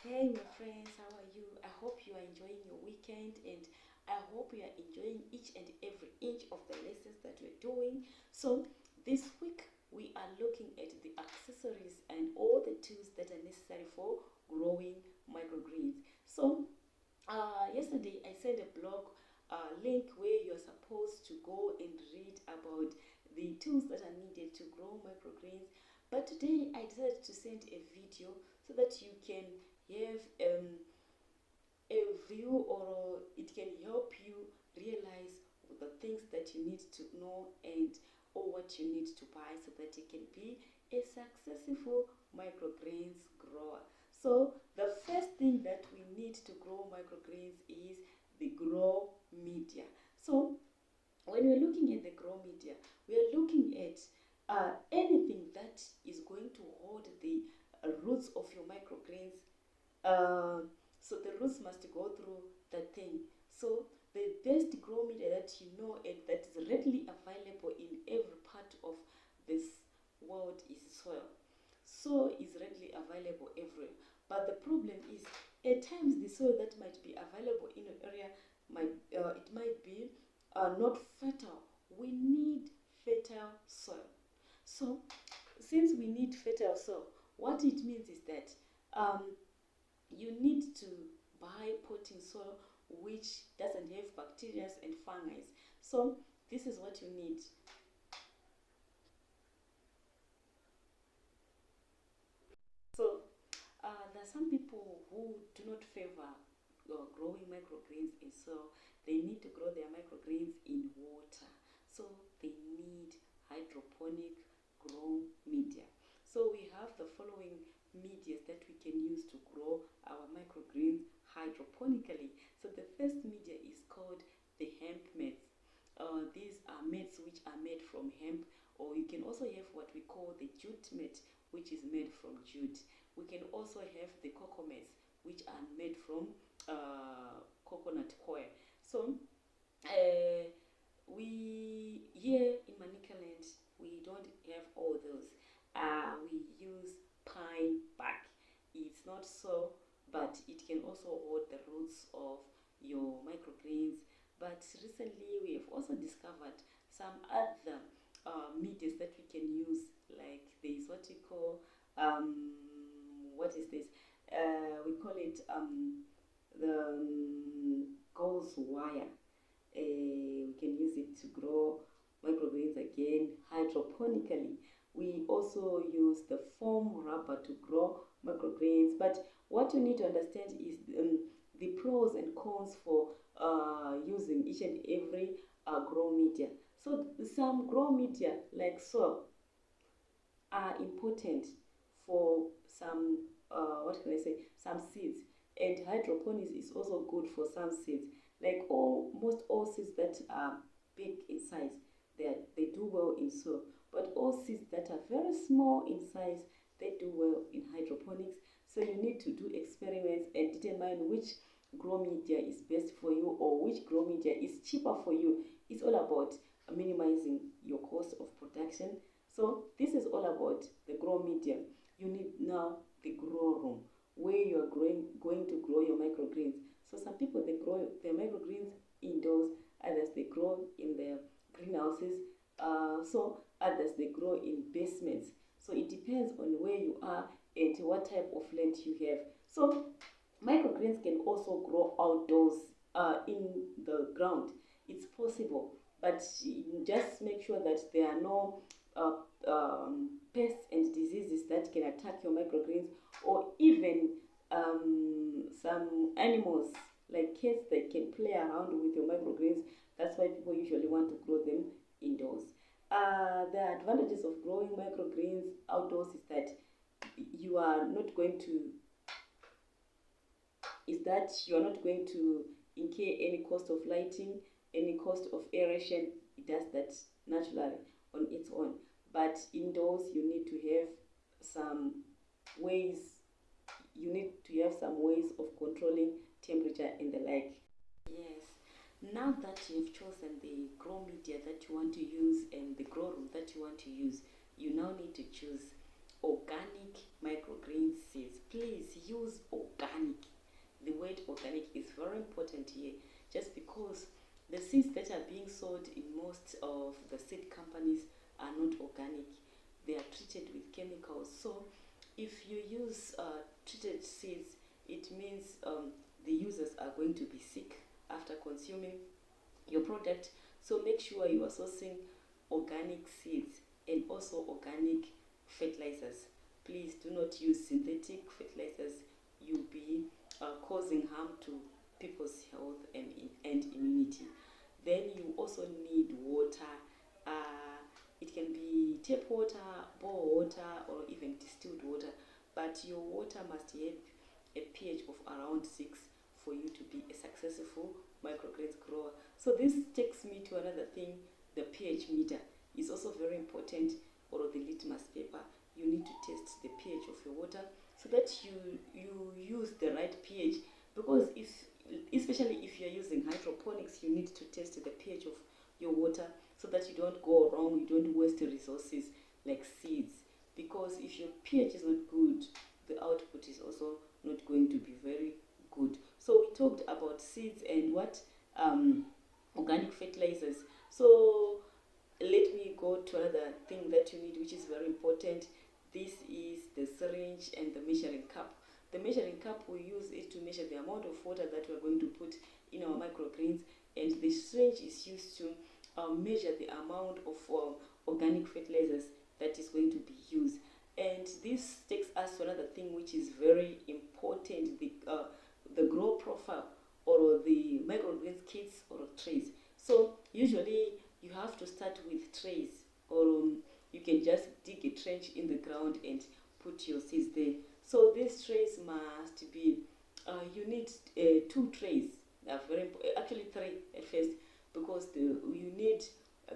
Hey my friends, how are you? I hope you are enjoying your weekend and I hope you are enjoying each and every inch of the lessons that we're doing. So this week we are looking at the accessories and all the tools that are necessary for growing microgreens. So yesterday I sent a blog link where you're supposed to go and read about the tools that are needed to grow microgreens. But today I decided to send a video so that you can have a view, or it can help you realize the things that you need to know and or what you need to buy so that you can be a successful microgreens grower. So the first thing that we need to grow microgreens is the grow media. So when we're looking at the grow media, we are looking at anything that is going to hold the roots of your microgreens. So the roots must go through that thing. So the best grow media that you know and that is readily available in every part of this world is soil. Soil is readily available everywhere. But the problem is at times the soil that might be available in an area it might be not fertile. We need fertile soil. So since we need fertile soil, what it means is that you need to buy potting soil which doesn't have bacteria and fungi. So this is what you need. So there are some people who do not favor growing microgreens in soil. They need to grow their microgreens in water. So they need hydroponic grow media. So we have the following medias that we can use to grow our microgreens hydroponically. So the first media is called the hemp mats. These are mats which are made from hemp, or you can also have what we call the jute mat, which is made from jute. We can also have the cocoa mats, which are made from coconut coir. So we here in Manicaland, we don't have all those. We use pine bark. It's not so, but it can also hold the roots of your microgreens. But recently we have also discovered some other medias that we can use, like this what we call what is this? We call it the gauze wire. We can use it to grow microgreens again hydroponically. We also use the foam rubber to grow microgreens. But what you need to understand is the pros and cons for using each and every grow media. So some grow media like soil are important for some what can I say, some seeds, and hydroponics is also good for some seeds. Like almost all seeds that are big in size, they do well in soil, but all seeds that are very small in size, they do well in hydroponics. So you need to do experiments and determine which grow media is best for you or which grow media is cheaper for you. It's all about minimizing your cost of production. So this is all about the grow media. You need now the grow room where you are going to grow your microgreens. So some people, they grow their microgreens indoors, others they grow in their greenhouses, so others they grow in basements. So it depends on where you are and what type of land you have. So microgreens can also grow outdoors in the ground. It's possible, but just make sure that there are no pests and diseases that can attack your microgreens, or even some animals like cats that can play around with your microgreens. That's why people usually want to grow them indoors. The advantages of growing microgreens outdoors you are not going to is that you are not going to incur any cost of lighting, any cost of aeration. It does that naturally on its own. But indoors, you need to have some ways. You need to have some ways of controlling temperature and the like. Yes. Now that you've chosen the grow media that you want to use and the grow room that you want to use, you now need to choose organic microgreen seeds. Please use organic. organic is very important here, just because the seeds that are being sold in most of the seed companies are not organic. They are treated with chemicals. So if you use treated seeds, it means the users are going to be sick after consuming your product. So make sure you are sourcing organic seeds and also organic fertilizers. Please do not use synthetic fertilizers. You'll be causing harm to people's health and immunity. Then you also need water. It can be tap water, bore water, or even distilled water, but your water must have a pH of around 6 for you to be a successful microgreens grower. So this takes me to another thing. The pH meter is also very important, or the litmus paper. You need to test the pH of your water so that you use the right pH, because especially if you're using hydroponics, you need to test the pH of your water so that you don't go wrong, you don't waste resources like seeds, because if your pH is not good, the output is also not going to be very good. So we talked about seeds and what organic fertilizers. So let me go to another thing that you need, which is very important. This is the syringe and the measuring cup. The measuring cup, we use it to measure the amount of water that we're going to put in our microgreens, and the syringe is used to measure the amount of organic fertilizers that is going to be used. And this takes us to another thing which is very important, the grow profile or the microgreens kits or trays. So usually you have to start with trays, or you can just dig a trench in the ground and put your seeds there. So these trays must be, you need 2 trays, actually 3 at first, because you need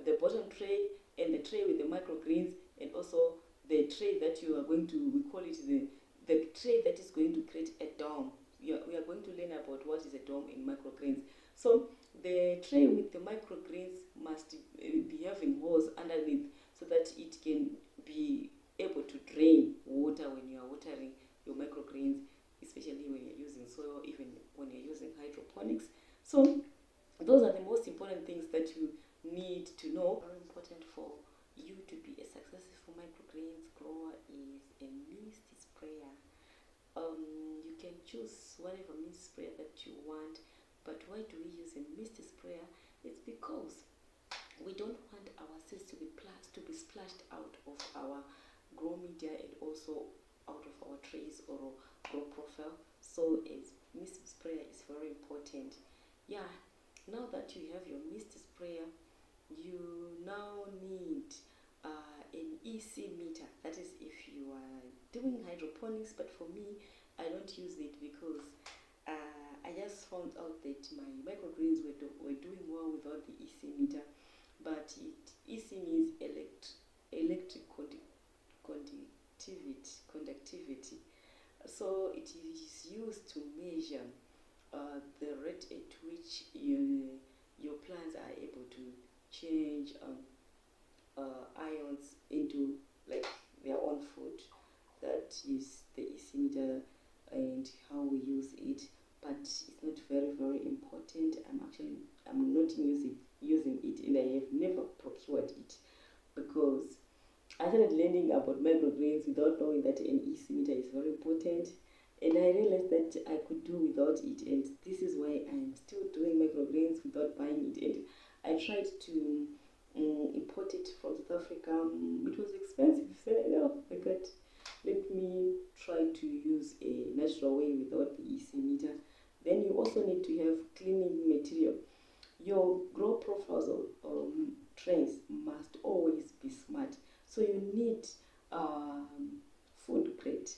the bottom tray and the tray with the microgreens, and also the tray that you are going to, we call it the tray that is going to create a dome. We are going to learn about what is a dome in microgreens. So the tray with the microgreens must be having holes underneath so that it can be able to drain water when you are watering your microgreens, especially when you're using soil, even when you're using hydroponics. So those are the most important things that you need to know. Very important for you to be a successful microgreens grower is a mist sprayer. You can choose whatever mist sprayer that you want, but why do we use a mist sprayer? It's because we don't want our seeds to be splashed out of our grow media and also out of our trays or grow profile. So a mist sprayer is very important. Yeah, now that you have your mist sprayer, you now need an EC meter. That is if you are doing hydroponics, but for me, I don't use it because I just found out that my microgreens were doing well without the EC meter. But EC means electric conductivity. So it is used to measure the rate at which your plants are able to change ions into like their own food. That is the EC meter and how we use it, but it's not very important. I'm not using it, and I have never procured it because I started learning about microgreens without knowing that an EC meter is very important, and I realized that I could do without it, and this is why I'm still doing microgreens without buying it. And I tried to import it from South Africa. It was expensive, so oh my god, let me try to use a natural way without the EC meter. Then you also need to have cleaning material. Your grow profiles or trays must always be smart. So you need food grade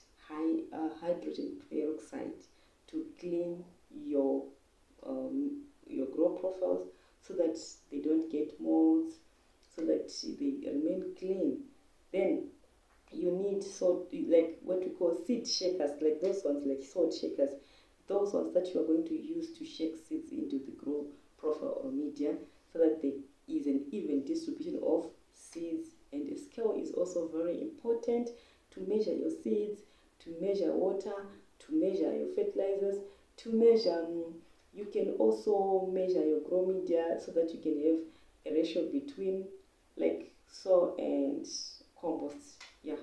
hydrogen peroxide to clean your grow profiles so that they don't get molds, so that they remain clean. Then you need salt, like what we call seed shakers, like those ones, like salt shakers, those ones that you are going to use to shake seeds into the grow profile or media, so that there is an even distribution of seeds. And a scale is also very important to measure your seeds, to measure water, to measure your fertilizers, to measure, you can also measure your grow media so that you can have a ratio between like soil and compost. Yeah,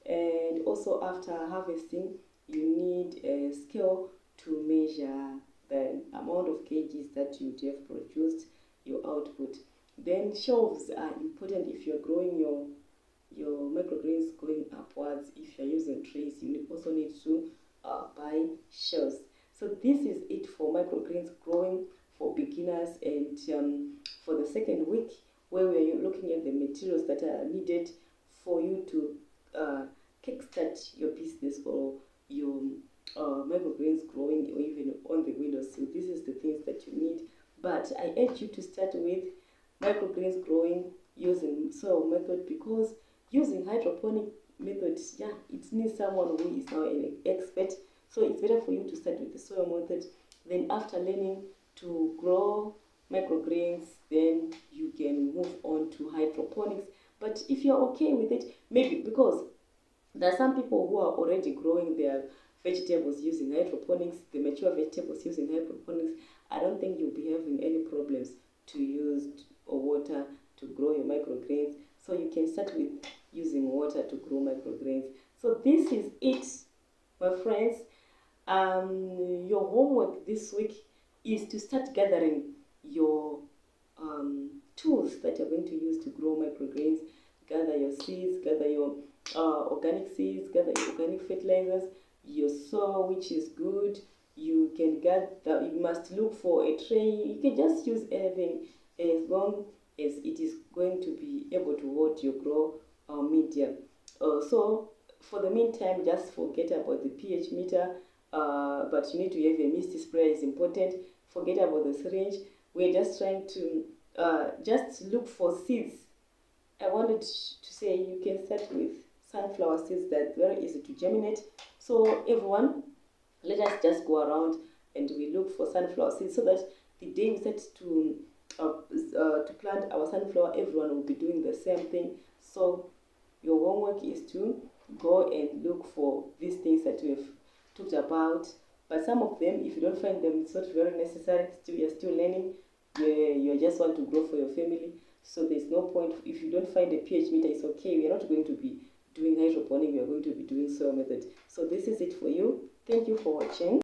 and also after harvesting, you need a scale to measure the amount of kgs that you have produced, your output. Then shelves are important if you're growing your microgreens going upwards. If you're using trays, you also need to buy shelves. So this is it for microgreens growing for beginners. And for the second week, where we're looking at the materials that are needed for you to kickstart your business or your microgreens growing, or even on the windowsill. This is the things that you need. But I urge you to start with microgreens growing using soil method, because using hydroponic methods, yeah, it needs someone who is now an expert. So it's better for you to start with the soil method. Then after learning to grow microgreens, then you can move on to hydroponics. But if you're okay with it, maybe because there are some people who are already growing their vegetables using hydroponics, the mature vegetables using hydroponics, I don't think you'll be having any problems to use water to grow your microgreens. So you can start with using water to grow microgreens. So this is it, my friends. Your homework this week is to start gathering your tools that you're going to use to grow microgreens. Gather your seeds, gather your organic seeds, gather your organic fertilizers, your soil, which is good. You can gather, you must look for a tray. You can just use anything as long as it is going to be able to hold your grow media. So for the meantime, just forget about the pH meter, but you need to have a misty sprayer, is important. Forget about the syringe. We're just trying to just look for seeds. I wanted to say you can start with sunflower seeds that are very easy to germinate. So everyone, let us just go around and we look for sunflower seeds, so that the day we set to plant our sunflower, everyone will be doing the same thing. So your homework is to go and look for these things that we've talked about. But some of them, if you don't find them, it's not very necessary. Still, you're still learning. You just want to grow for your family. So there's no point. If you don't find a pH meter, it's okay. We are not going to be doing hydroponic. We are going to be doing soil method. So this is it for you. Thank you for watching.